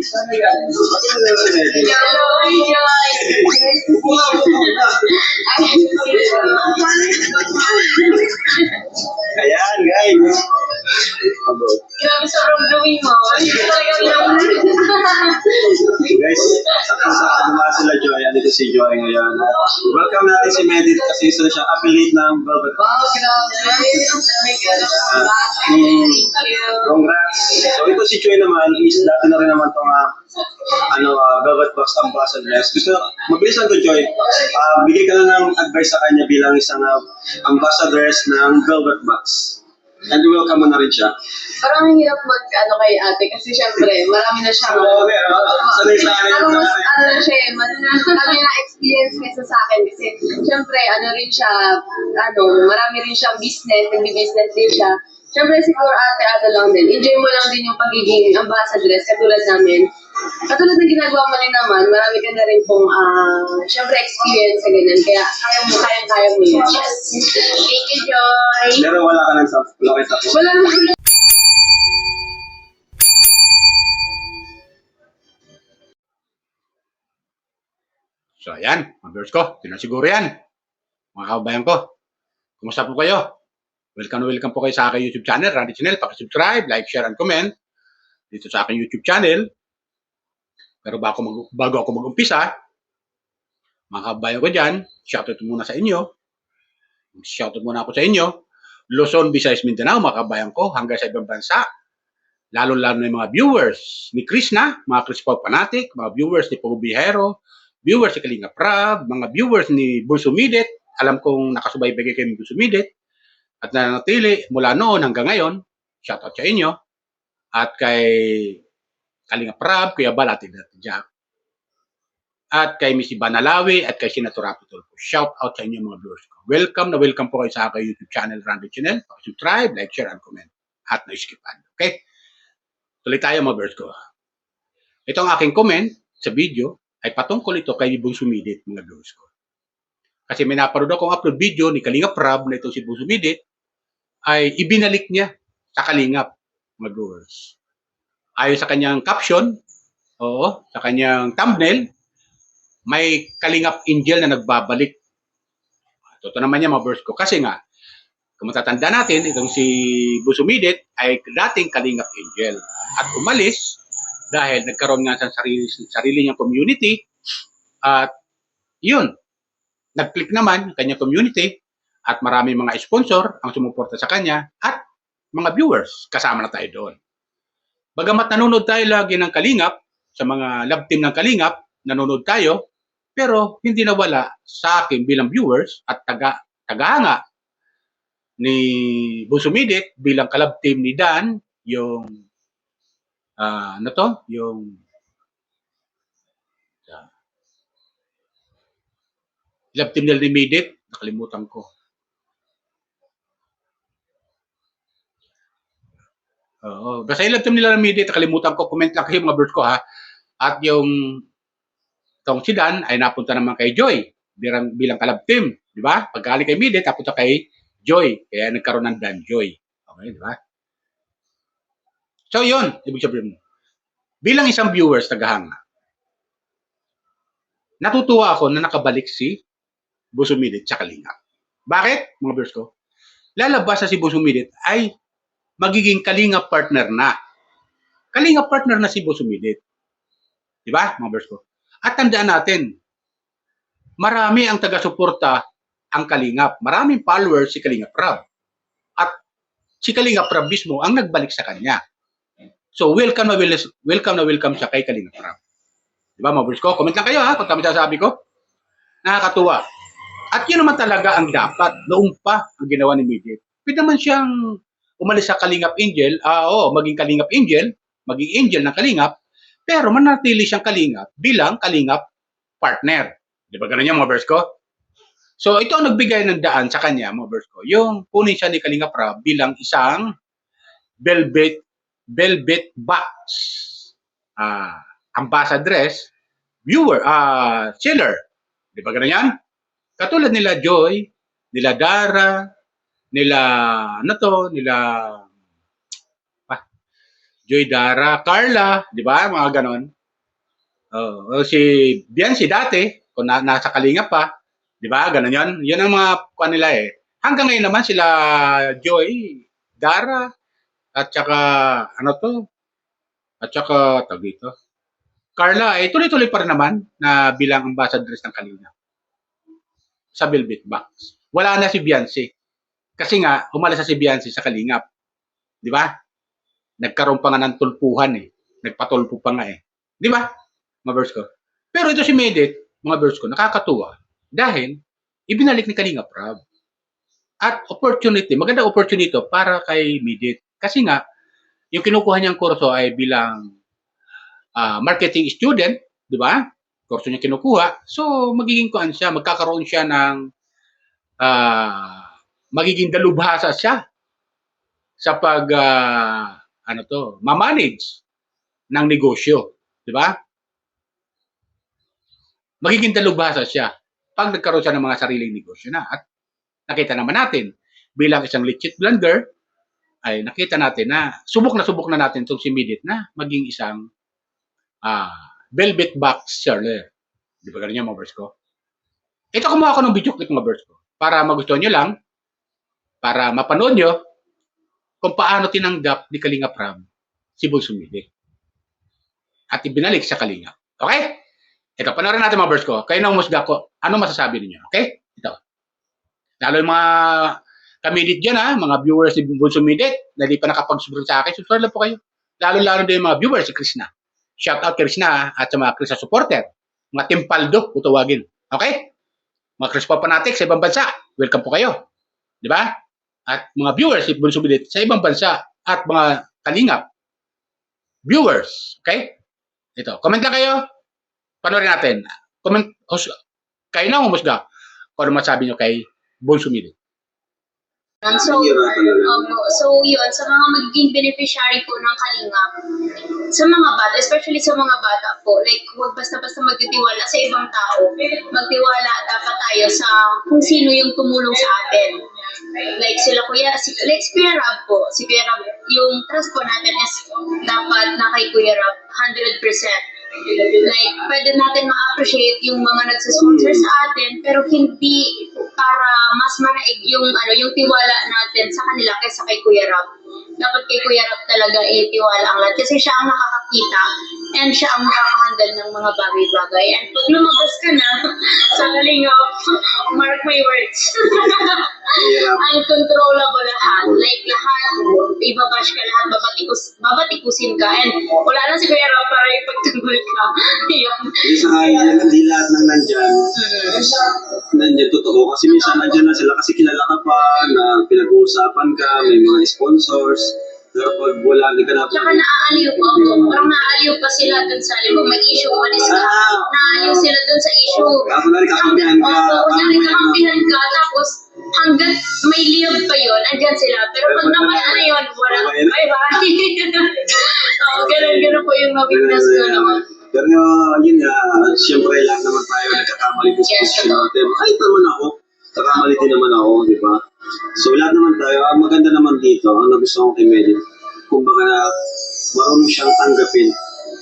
Ayan, guys. Grabe sobrang dumi mo. Hindi ko talaga Guys, sakto-sakto naman sila Joy. Andito si Joy ngayon. Welcome natin si Medit kasi isa siya affiliate ng Velvet Box. Wow, grabe. Thank you. Congrats. So ito si Joy naman is dati na rin naman itong Velvet Box ambassador. Gusto, mabilisan ko Joy. Bigay ka lang ng advice sa kanya bilang isang ambassadors ng Velvet Box. And welcome mo na rin siya. Parang hirap kay ate kasi syempre marami na siyang Sanay sa akin. parang mas na siya marami na experience kaysa sa akin kasi syempre rin siya marami rin siyang business, nagbi-business din siya. Syempre siguro ate lang din. Enjoy mo lang din yung pagiging ambassadress katulad namin. Katulad ng ginagawa mo rin naman, marami ka na rin pong syempre experience sa ganyan. Kaya kaya mo yun. Yes. Thank you, Joy. Pero wala ka nang sakit ako. Wala naman. So, ayan, mga viewers ko, yun na siguro yan. Mga kababayan ko, kumusta po kayo? Welcome po kayo sa aking YouTube channel, Randy Channel. Paki-subscribe, like, share, and comment dito sa aking YouTube channel. Pero bago ako mag-umpisa, mga kababayan ko dyan, shoutout muna sa inyo. Shoutout muna ako sa inyo. Luzon, Visayas, Mindanao, mga kababayan ko, hanggang sa ibang bansa. Lalo-lalo na yung mga viewers ni Krishna, mga Chris Pop Fanatic, mga viewers ni Pogo Bihero, viewers ni Kalinga Prab, mga viewers ni Bursumidit. Alam kong nakasubaybay kayo ni Bursumidit. At nanatili mula noon hanggang ngayon, shoutout sa inyo. At kay Kalinga Prab, Kuya Bal, at Jack. At kay Miss Ivana Lawi, at kay Senator Rapi Tulfo. Shoutout sa inyo mga viewers ko. Welcome po kayo sa aking YouTube channel, Randy Channel. Subscribe, like, share, and comment. At no-skipan. Okay? Tuloy tayo mga viewers ko. Ito ang aking comment sa video ay patungkol ito kay Bursumidit mga viewers ko. Kasi may naparoon akong upload video ni Kalinga Prab na ito si Bursumidit ay ibinalik niya sa Kalingap mga viewers. Ayon sa kanyang caption, sa kanyang thumbnail, may Kalingap Angel na nagbabalik. Totoo naman niya mga viewers ko. Kasi nga, kung matatanda natin, itong si Bursumidit ay dating Kalingap Angel. At umalis dahil nagkaroon nga sa sarili niyang community. At yun, nag-click naman ang kanyang community at maraming mga sponsor ang sumuporta sa kanya at mga viewers kasama na tayo doon. Bagamat nanonood tayo lagi ng Kalingap, sa mga love team ng Kalingap, nanonood tayo, pero hindi nawala sa akin bilang viewers at tagahanga ni Bursumidit bilang kalab team ni Dan, yung yung love team nila ni Midit, nakalimutan ko. Basta yung love team nila ni Midit, nakalimutan ko. Comment lang kayo mga birds ko ha. At yung itong si Dan ay napunta naman kay Joy bilang kalab team. Di ba? Pagkali kay Midit, napunta kay Joy. Kaya nagkaroon ng Dan Joy. Okay, di ba? So yun, ibig sabihin mo. Bilang isang viewers, tagahanga, natutuwa ako na nakabalik si Bursumidit sa Kalingap. Bakit, mga viewers ko? Lalabas na si Bursumidit ay magiging Kalingap partner na. Kalingap partner na si Bursumidit. Di ba, mga viewers ko? At tandaan natin, marami ang taga-suporta ang Kalingap. Maraming followers si Kalinga Prab. At si Kalinga Prab mismo ang nagbalik sa kanya. So, welcome siya kay Kalinga Prab. Diba, mga viewers ko? Comment lang kayo ha, kung tama sabi ko. Nakakatuwa. At yun naman talaga ang dapat. Noong pa ang ginawa ni Midit. Pwede naman siyang umalis sa Kalingap Angel. Maging Kalingap Angel. Maging Angel ng Kalingap. Pero manatili siyang Kalingap bilang Kalingap partner. Di ba ganun yung mga viewers ko? So, ito ang nagbigay ng daan sa kanya, mga viewers ko. Yung kunin siya ni Kalinga Prab bilang isang Velvet Box ambassadress, seller. Di ba ganun yan? Katulad nila Joy, nila Dara, nila Joy Dara, Carla, di ba? Mga ganon. Si Biancy dati, kung nasa Kalingap pa, di ba? Ganon yun. Yun ang mga kanila eh. Hanggang ngayon naman sila Joy, Dara, at saka, ano to? At saka, tag dito. Carla, tuloy-tuloy pa rin naman na bilang ambassadress ng Kalingap sa Velvet Box. Wala na si Biancy. Kasi nga, umalis na si Biancy sa Kalingap. Di ba? Nagkaroon pa nga ng tulpuhan eh. Nagpatulpo pa nga eh. Di ba? Mga verse ko. Pero ito si Medit, mga verse ko, nakakatuwa. Dahil, ibinalik ni Kalingap Rab. At opportunity, maganda opportunity para kay Medit. Kasi nga, yung kinukuha niyang kurso ay bilang marketing student, di ba? Kurso niya kinukuha. So, magiging kuan siya, magkakaroon siya ng magiging dalubhasa siya sa pag ma-manage ng negosyo, di ba? Magiging dalubhasa siya pag nagkaroon siya ng mga sariling negosyo na. At nakita naman natin, bilang isang legit blender, ay nakita natin na subok na natin itong si Medit na maging isang velvet box seller. Di ba ganun yung mga verse ko? Ito kumuha ko ng video clip mga verse ko para magustuhan nyo lang, para mapanood nyo kung paano tinanggap ni Kalingap Rab si Bunso Medit. At ibinalik sa Kalingap. Okay? Ito, panoorin natin mga verse ko. Kayo na umusga ko. Ano masasabi ninyo? Okay? Ito. Lalo yung mga kamedit dyan, mga viewers ni Bunso Medit na di pa nakapag-subscribe sa akin, subscribe lang po kayo. Lalo din yung mga viewers si Krishna. Shout out Krishna at sa mga Krishna supporter. Mga Timpaldo, utawagin. Okay? Mga Chris Papanatic sa ibang bansa, welcome po kayo. Di ba? At mga viewers si Bunso Medit sa ibang bansa at mga Kalingap viewers. Okay? Ito. Comment lang kayo. Panoorin natin. Comment. Kayo na umusga kung ano masabi nyo kay Bunso Medit. So yun, sa mga magiging beneficiary po ng Kalingap, sa mga bata, especially sa mga bata po, like huwag basta-basta magtitiwala sa ibang tao. Magtiwala dapat tayo sa kung sino yung tumulong sa atin. Like sila kuya, si Kuya Rab po, si Kuya Rab, yung trust po natin is dapat na kay Kuya Rab, 100%. Like, pwede natin ma-appreciate yung mga nagsasponsor sa atin, pero hindi para mas manaig yung tiwala natin sa kanila kaysa kay Kuya Rab. Dapat kay Kuya Rab talaga itiwala ang lahat kasi siya ang nakakakita and siya ang nakakahandle ng mga bagay-bagay. And pag lumabas ka na sa Kalingap, mark my words, uncontrollable lahat. Like lahat, ibabash ka lahat, babatikusin ka, and wala na si Kuya Rab para ipagtanggol ka. Yun. Hindi lahat ng nandyan totoo. Kasi minsan nandyan na sila kasi kilala ka pa, na pinag-uusapan ka, may mga sponsors. Pero pag wala, hindi ka na... Tsaka naaaliw pa po. Parang naaaliw pa sila dun sa, may issue, umalis ka. Naaaliw sila dun sa issue. Ako na rin kakampihan ka. Kakampihan ka, tapos hanggat may liyab pa yun, andyan sila. Pero pag naman, yun, wala. Bye-bye. Ganun po yung na-witness ko naman. Pero yun nga, siyempre lahat naman tayo nagkakamali din sa posisyon natin. Kahit naman ako, kakamali din naman ako, di ba? So lahat naman tayo, ang maganda naman dito, ang nagustuhan ko kay Medit, kumbaga marunong siyang tanggapin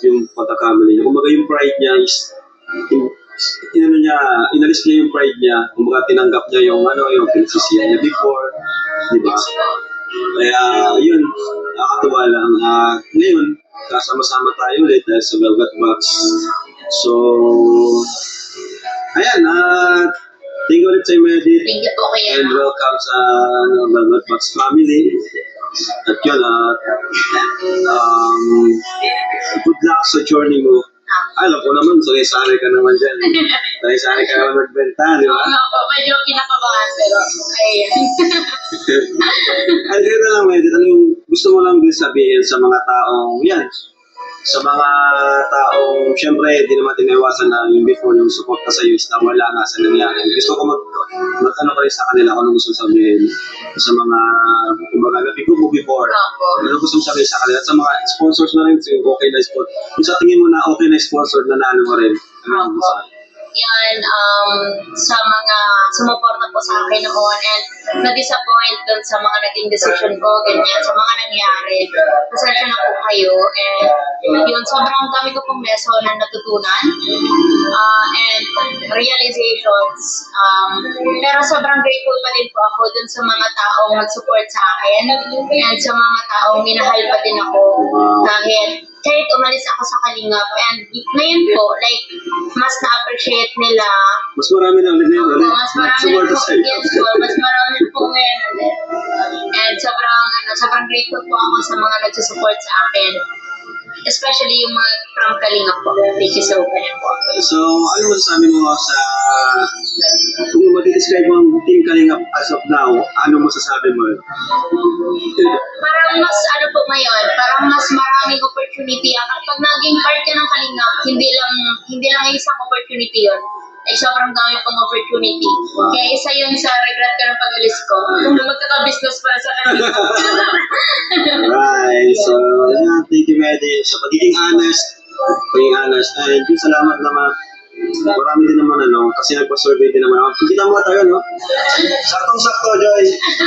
yung pagkakamali niya. Kumbaga yung pride niya is, inalis niya yung pride niya, kumbaga tinanggap niya yung pinagsisihan niya before, di ba? Kaya yun, nakakatuwa lang. Ngayon, kasama-sama tayo ulit dahil sa Velvet Box. So, ayan, thank you ulit sa Medit. Thank you po kaya. And welcome sa Velvet Box family. At yun, good luck sa journey mo. Alam ko naman, sari-sari ka naman dyan. Sari-sari ka naman magbenta, di ba? Oo, medyo kinakabahan, pero ayan. Ay, ganito lang, Medit. Ano yung gusto mo lang din sabihin sa mga taong, yan, sa mga taong, syempre, hindi naman tiniwasan na yung before yung support ka sa iyo is na wala nga sa nangyari. Gusto ko mag-ano kayo sa kanila kung ano gusto sabihin sa mga, kumbaga, nabigo mo before. Ano gusto sabihin sa kanila? At sa mga sponsors na rin, okay na sponsor. Kung sa tingin mo na okay na sponsor, nanalo mo rin. Ano gusto? yan sa mga sumuporta po sa akin noon and na-disappoint dun sa mga naging decision ko, ganyan, sa mga nangyari. Pasensya na po kayo and yun, sobrang dami ko pong lesson na natutunan and realizations. Pero sobrang grateful pa din po ako dun sa mga taong nag-support sa akin and sa mga taong minahal pa din ako kahit umalis ako sa Kalingap and ngayon po, like, mas na-appreciate nila. Mas marami na ulit ngayon. Mas marami Support po, sa'yo. yes po, mas marami po ngayon ulit. And sobrang grateful po ako sa mga nagsusupport sa akin. Especially yung mga from Kalingap po. Thank you so much po. So, ano masasabi mo sa, kung mag-describe mo ang Team Kalingap as of now, ano masasabi mo? Parang mas po ngayon, parang mas maraming opportunity. Pag naging part ka ng Kalingap, hindi lang isang opportunity yun. Ay sobrang dami pang opportunity. Kaya isa yun sa regret ko ng pag-alis ko. Na magkaka-business para sa kanila. Right. So, yeah, thank you, Medi. Sa pagiging honest. And yung salamat naman. Marami din naman kasi nagpa-survey din naman ako. Kita mo tayo, no? Saktong-sakto, Joy.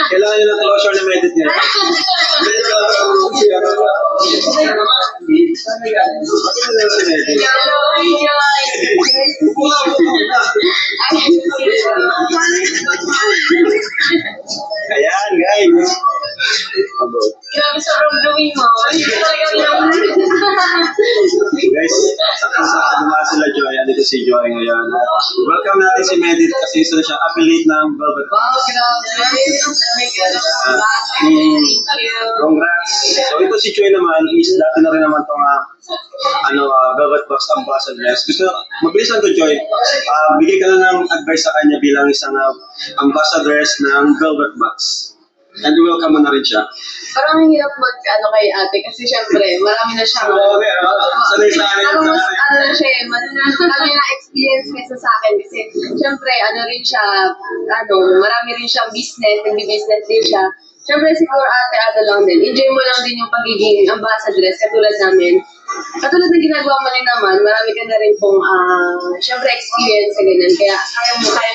Kailangan nyo ng closure na Medit niya. Medit ka lang ako siya. Bakit mo si Medit? Hello, Joy! Ayan, guys. Grabe sobrang dumi mo. Hindi ko talaga Guys, sakto-sakto naman sila Joy. Andito si Joy ngayon. Welcome natin si Medit kasi isa na siya affiliate ng Velvet. Wow, grabe. Thank you. Congrats. So ito si Joy naman is dati na rin naman itong Velvet Box Ambassadress. Gusto, mabilisan ko Joy. Bigay ka lang ng advice sa kanya bilang isang ambassadress ng Velvet Box. And welcome mo na rin siya. Parang ang hirap kay ate kasi syempre marami na siyang Sanay sa akin. Parang mas na siya kami na experience kaysa sa akin kasi syempre rin siya marami rin siyang business, nagbi-business din siya. Syempre siguro ate lang din. Enjoy mo lang din yung pagiging ambassadress katulad namin. Katulad ng ginagawa mo rin naman, marami ka na rin pong syempre experience sa ganyan. Kaya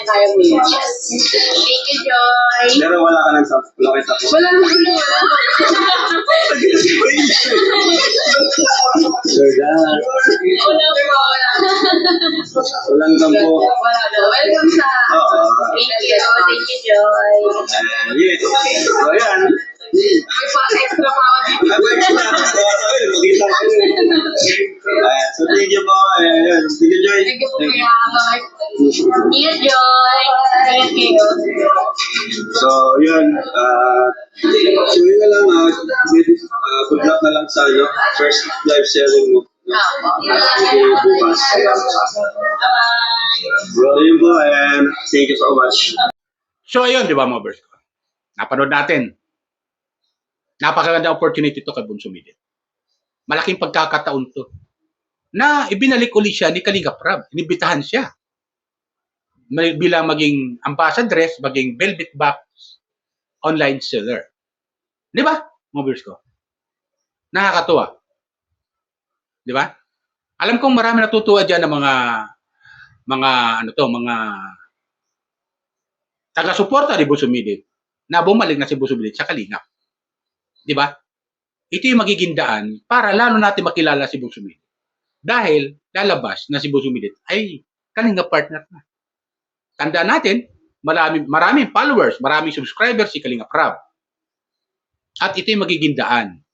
kaya mo yun. Yes. Thank you, Joy. Pero wala ka ng tapos. Wala kayo tapos. Wala naman wala. Sir Dan. Wala. Walang tampo. Wala po. Welcome sa Thank you, Joy. Yes. So yan. may extra pa ako dito. Magkita ko. So thank you po. Thank you, Joy. Thank you po kaya. Bye. Thank you, Joy. Thank you. So, yun. So, yun na lang. Good luck na lang sa first live selling mo. Okay, bukas. So, yun po. And thank you so much. So ayun, di ba mga boys ko? Napanood natin. Napakaganda opportunity to kay Bunso Midit. Malaking pagkakataon to. Na ibinalik ulit siya ni Kalingap Rab. Inibitahan siya. Bilang maging ambassadress, maging Velvet Box online seller. Di ba, mga boys ko? Nakakatuwa. Di ba? Alam kong marami natutuwa dyan ng mga taga-suporta ni Bunso Midit na bumalik na si Bunso Midit sa Kalingap. Di ba? Ito yung magiging daan para lalo natin makilala si Bunso Midit. Dahil lalabas na si Bunso Midit ay Kalingap partner na. Tandaan natin, maraming followers, maraming subscribers si Kalingap Rab. At ito yung magiging daan.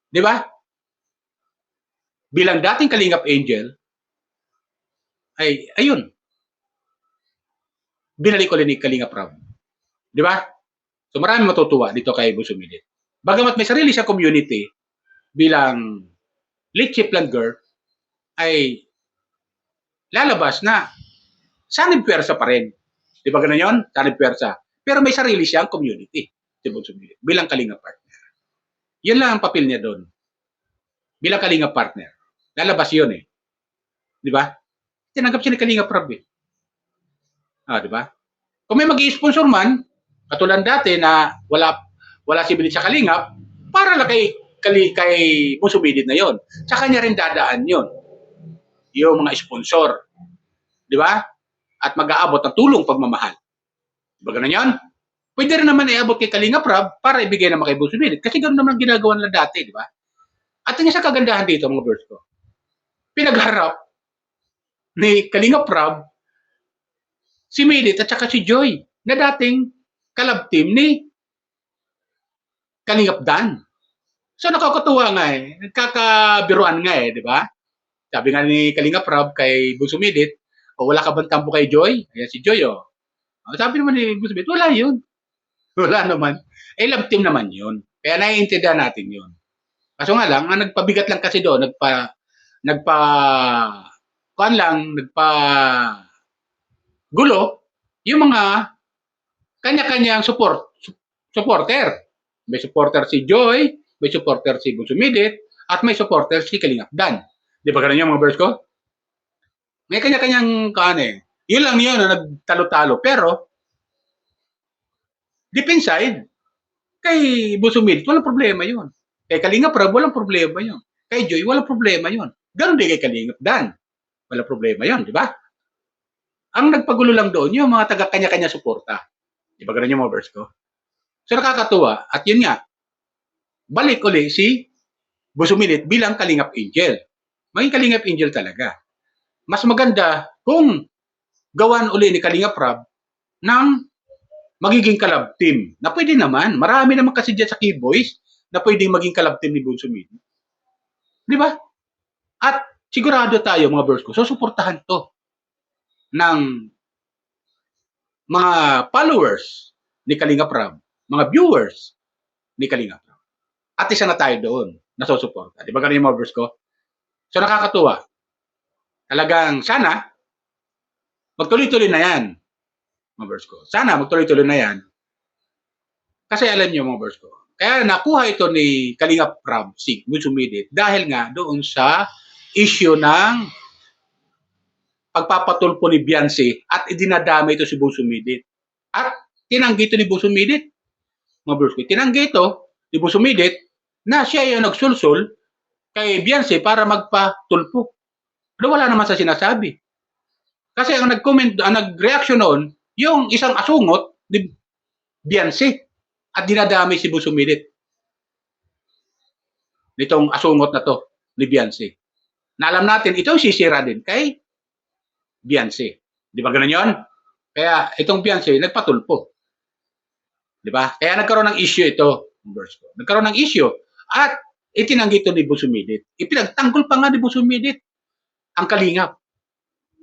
Di ba? Bilang dating Kalingap Angel, ay, ayun. Binalik ulit ni Kalingap Rab. Di ba? So maraming matutuwa dito kay Bunso Midit. Bagamat may sarili siya community bilang leadership land girl, ay lalabas na sanib pwersa pa rin. Di ba ganun yun? Sanib pwersa. Pero may sarili siyang community si Bunso Midit bilang Kalingap partner. Yun lang ang papel niya doon. Bilang Kalingap partner. Lalabas yun eh. Di ba? Tinanggap siya ni Kalingap Rab eh. Di ba? Kung may mag-i-sponsor man, katulad dati na wala si Midit sa Kalingap, para lang kay Bunso Midit na yon. Sa kanya rin dadaan yon. Yung mga sponsor. Di ba? at mag-aabot ng tulong pagmamahal. Diba ganun yan? Pwede rin naman iabot kay Kalinga Prab para ibigay naman kay Bunso Milit. Kasi ganoon naman ang ginagawa nila dati, di ba? At yung sa kagandahan dito, mga verse ko, pinagharap ni Kalinga Prab si Millit at saka si Joy na dating kalab team ni Kalingap Dan. So nakakatuwa nga eh. Nagkakabiruan nga eh, di ba? Sabi nga ni Kalinga Prab kay Bunso Millit, o wala ka bang tampo kay Joy? Ayan si Joy, oh. Sabi naman ni Bunso Millit, wala yun. Wala naman. Eh, love team naman yun. Kaya naiintindihan natin yun. Kaso nga lang, ang nagpabigat lang kasi doon, gulo, yung mga kanya-kanyang supporter. May supporter si Joy, may supporter si Bunso Millit, at may supporter si Kalingap Dan. Di ba ganun yung mga verse ko? May kanya-kanyang yun lang yun na nagtalo-talo. Pero, deep inside, kay Bunso Millit, walang problema yun. Kay Kalingap Prab, walang problema yun. Kay Joy, walang problema yun. Ganun din kay Kalingap Dan. Walang problema yun, di ba? Ang nagpagulo lang doon, yung mga taga-kanya-kanya suporta. Di ba ganun yung mga verse ko? So nakakatuwa, at yun nga, balik uli si Bunso Millit bilang Kalingap Angel. Maging Kalingap Angel talaga. Mas maganda kung gawan uli ni Kalingap Prab ng magiging kalab team. Na pwede naman. Marami naman kasi dyan sa Keyboys na pwedeng maging kalab team ni Bunso Millit. Di ba? At sigurado tayo, mga bros ko, susuportahan to ng mga followers ni Kalingap Prab, mga viewers ni Kalingap Prab. At isa na tayo doon na susuporta. Di ba ganun yung mga bros ko? So nakakatuwa. Talagang sana magtuloy-tuloy na yan, mga bros ko. Sana magtuloy-tuloy na yan. Kasi alam niyo, mga bros ko, kaya nakuha ito ni Kalingap Prab, si Bunso Millit, dahil nga doon sa issue ng pagpapatulpo ni Beyonce at idinadama ito si Bunso Millit. At tinanggi ito ni Bunso Millit, mga bros ko. Tinanggi ito ni Bunso Millit na siya yung nagsulsul kay Beyonce para magpatulpo. Pero wala naman sa sinasabi. Kasi ang nag-reaction noon, yung isang asungot ni Beyonce at dinadamay si Bunso Millit. Nitong asungot na to ni Beyonce. Na alam natin, ito sisira din kay Beyonce. Di ba ganun yun? Kaya itong Beyonce, nagpatulpo. Di ba? Kaya nagkaroon ng issue ito. Nagkaroon ng issue. At itinanggi ito ni Bunso Millit. Ipinagtanggol pa nga ni Bunso Millit ang Kalingap.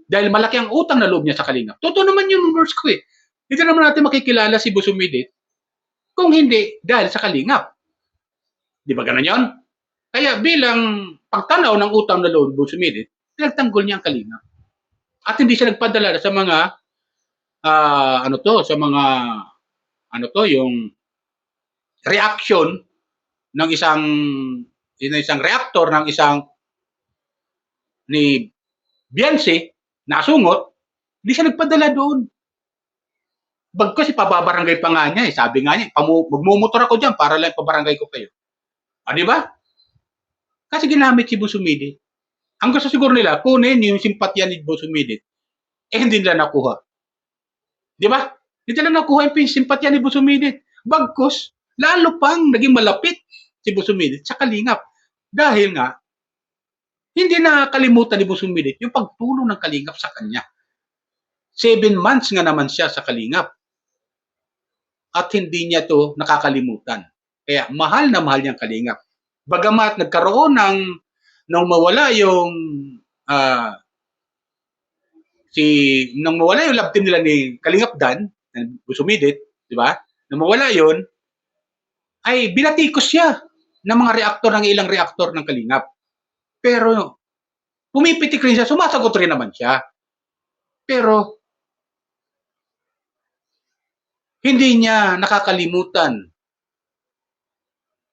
Dahil malaki ang utang na loob niya sa Kalingap. Totoo naman yung verse ko eh. Hindi naman natin makikilala si Bunso Millit kung hindi dahil sa Kalingap. Di ba ganun yun? Kaya bilang pagtanaw ng utang na loob Bunso Millit, pinagtanggol niya ang Kalingap. At hindi siya nagpadala sa mga yung reaction ng isang reactor ng isang ni Beyonce na asungot, hindi siya nagpadala doon. Bagkos ipababarangay pa nga niya. Sabi nga niya, magmumotor ako dyan para lang ipabarangay ko kayo. Di ba? Kasi ginamit si Bunso Millit. Ang gusto siguro nila, kunin yung simpatya ni Bunso Millit. Hindi nila nakuha. Di ba? Hindi nila nakuha yung simpatya ni Bunso Millit. Bagkos, lalo pang naging malapit si Bunso Millit sa Kalingap. Dahil nga, hindi nakalimutan ni Bunso Millit yung pagtulong ng Kalingap sa kanya. 7 months nga naman siya sa Kalingap. At hindi niya to nakakalimutan. Kaya mahal na mahal niyang Kalingap. Bagamat nagkaroon nung mawala yung love team nila ni Kalingap Dan, Bunso Millit, di ba? Nung mawala yun, ay binatikos siya ng mga reaktor, ng ilang reaktor ng Kalingap. Pero, pumipitik rin siya, sumasagot rin naman siya. Pero, hindi niya nakakalimutan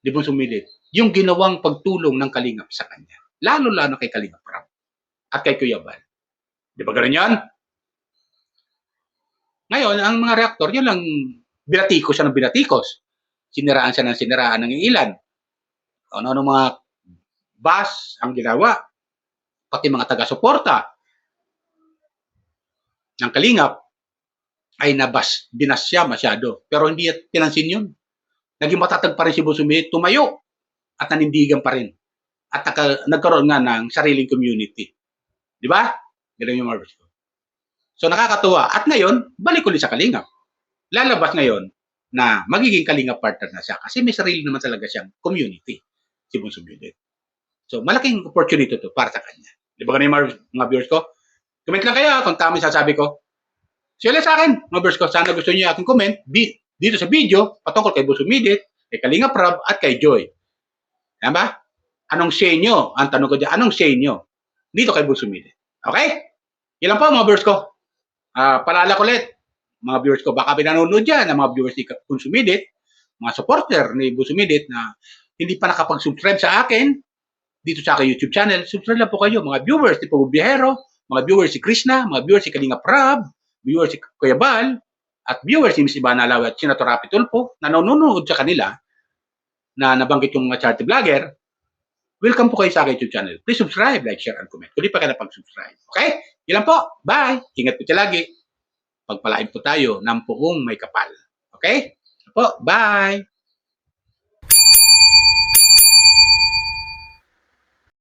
ni Bunso Millit yung ginawang pagtulong ng Kalingap sa kanya. Lalo-lalo kay Kalingap Prab at kay Kuya Bal. Di ba ganun yan? Ngayon, ang mga reaktor, yun lang binatikos siya ng binatikos. Siniraan siya ng siniraan ng ilan. Ano mga bus ang ginawa. Pati mga taga-suporta. ng Kalingap ay binasya masyado. Pero hindi pinansin yun. Naging matatag pa rin si Busumit, tumayo at nanindigan pa rin. At nagkaroon nga ng sariling community. Di ba? Ganun yung Marvels ko. So nakakatuwa. At ngayon, balik ulit sa Kalingap. Lalabas ngayon na magiging Kalingap partner na siya kasi may sarili naman talaga siyang community, si Busumit. So malaking opportunity to para sa kanya. Di ba ganun mga viewers ko? Comment lang kayo kung tama yung sasabi ko. Share sa akin, mga viewers ko. Sana gusto niyo aking comment dito sa video patungkol kay Busumit, kay Kalingap Rab at kay Joy. Yan ba? Anong say nyo? Ang tanong ko dyan, anong say nyo dito kay Busumit? Okay? Yan lang po mga viewers ko. Paalala ko ulit, mga viewers ko, baka pinanonood dyan ng mga viewers ni Busumit, mga supporter ni Busumit na hindi pa nakapag-subscribe sa akin dito sa aking YouTube channel. Subscribe lang po kayo, mga viewers ni Pogo Biyahero, mga viewers si Krishna, mga viewers si Kalingap Rab, viewers si Kuya Bal, at viewers si Miss Ivana Alawi at Senator Rapi Tulfo na nanonood sa kanila na nabanggit yung mga charity vlogger. Welcome po kayo sa aking YouTube channel. Please subscribe, like, share, and comment. Kung di pa kayo napag-subscribe. Okay? Yan lang po. Bye! Ingat po siya lagi. Pagpalain po tayo ng puong may kapal. Okay? Po, bye!